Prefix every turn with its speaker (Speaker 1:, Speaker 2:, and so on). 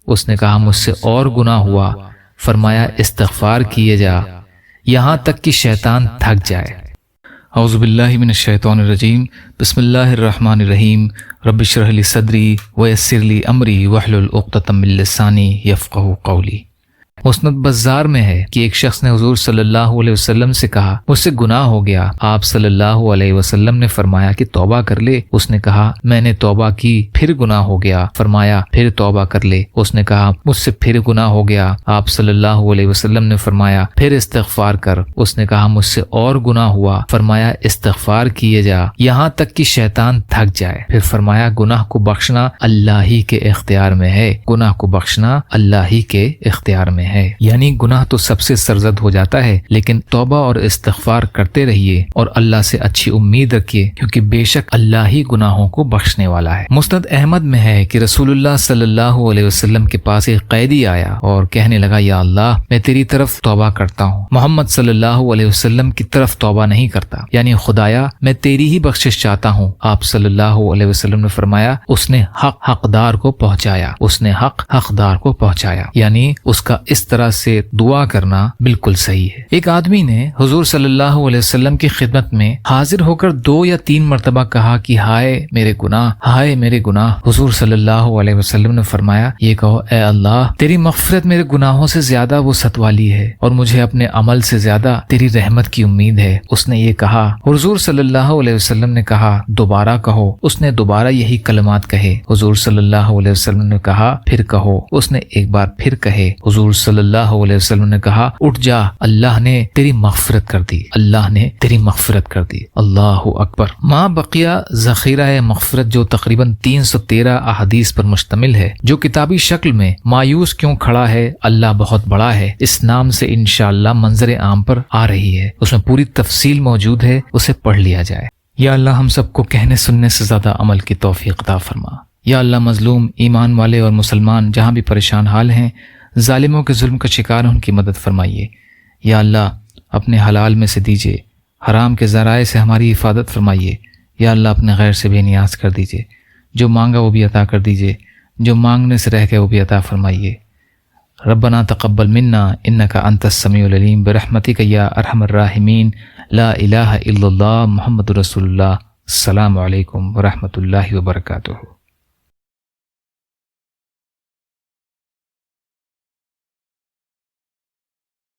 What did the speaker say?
Speaker 1: اس نے کہا مجھ سے اور گناہ ہوا، فرمایا استغفار کیے جا یہاں تک کہ شیطان تھک جائے۔ اعوذ باللہ من الشیطان الرجیم، بسم اللہ الرحمن الرحیم، رب اشرح لی صدری ویسر لی امری واحلل عقدۃ من لسانی یفقہوا قولی۔ مسند بزار میں ہے کہ ایک شخص نے حضور صلی اللہ علیہ وسلم سے کہا مجھ سے گناہ ہو گیا۔ آپ صلی اللہ علیہ وسلم نے فرمایا کہ توبہ کر لے۔ اس نے کہا میں نے توبہ کی، پھر گناہ ہو گیا۔ فرمایا پھر توبہ کر لے۔ اس نے کہا مجھ سے پھر گناہ ہو گیا۔ آپ صلی اللہ علیہ وسلم نے فرمایا پھر استغفار کر۔ اس نے کہا مجھ سے اور گناہ ہوا۔ فرمایا استغفار کیے جا یہاں تک کہ شیطان تھک جائے۔ پھر فرمایا گناہ کو بخشنا اللہ ہی کے اختیار میں ہے، گناہ کو بخشنا اللہ ہی کے اختیار میں ہے۔ یعنی گناہ تو سب سے سرزد ہو جاتا ہے، لیکن توبہ اور استغفار کرتے رہیے اور اللہ سے اچھی امید رکھیے، کیونکہ بے شک اللہ ہی گناہوں کو بخشنے والا ہے۔ مسند احمد میں ہے کہ رسول اللہ صلی اللہ علیہ وسلم کے پاس ایک قیدی آیا اور کہنے لگا یا اللہ میں تیری طرف توبہ کرتا ہوں، محمد صلی اللہ علیہ وسلم کی طرف توبہ نہیں کرتا، یعنی خدایا میں تیری ہی بخشش چاہتا ہوں۔ آپ صلی اللہ علیہ وسلم نے فرمایا اس نے حق حقدار کو پہنچایا، اس نے حق حقدار کو پہنچایا، یعنی اس کا اس طرح سے دعا کرنا بالکل صحیح ہے۔ ایک آدمی نے حضور صلی اللہ علیہ وسلم کی خدمت میں حاضر ہو کر 2 یا 3 مرتبہ کہا کہ ہائے میرے گناہ، ہائے میرے گناہ۔ حضور صلی اللہ علیہ وسلم نے فرمایا یہ کہو اے اللہ تیری مغفرت میرے گناہوں سے زیادہ وسعت والی ہے اور مجھے اپنے عمل سے زیادہ تیری رحمت کی امید ہے۔ اس نے یہ کہا، حضور صلی اللہ علیہ وسلم نے کہا دوبارہ کہو۔ اس نے دوبارہ یہی کلمات کہے۔ حضور صلی اللہ علیہ وسلم نے کہا پھر کہو۔ اس نے ایک بار پھر کہے۔ حضور صلی اللہ علیہ وسلم نے کہا اٹھ جا، اللہ نے تیری مغفرت کر دی، اللہ نے تیری مغفرت کر دی۔ اللہ اکبر۔ ما بقیہ ذخیرہ مغفرت جو تقریباً 313 احادیث پر مشتمل ہے، جو کتابی شکل میں مایوس کیوں کھڑا ہے اللہ بہت بڑا ہے اس نام سے انشاءاللہ منظر عام پر آ رہی ہے، اس میں پوری تفصیل موجود ہے، اسے پڑھ لیا جائے۔ یا اللہ ہم سب کو کہنے سننے سے زیادہ عمل کی توفیق عطا فرما۔ یا اللہ مظلوم ایمان والے اور مسلمان جہاں بھی پریشان حال ہیں، ظالموں کے ظلم کا شکار ان کی مدد فرمائیے۔ یا اللہ اپنے حلال میں سے دیجیے، حرام کے ذرائع سے ہماری حفاظت فرمائیے۔ یا اللہ اپنے غیر سے بے نیاز کر دیجیے، جو مانگا وہ بھی عطا کر دیجیے، جو مانگنے سے رہ گئے وہ بھی عطا فرمائیے۔ ربنا تقبل منا انک انت السمیع العلیم برحمتک یا ارحم الراحمین، لا الہ الا اللہ محمد رسول اللہ۔ السلام علیکم ورحمۃ اللہ وبرکاتہ۔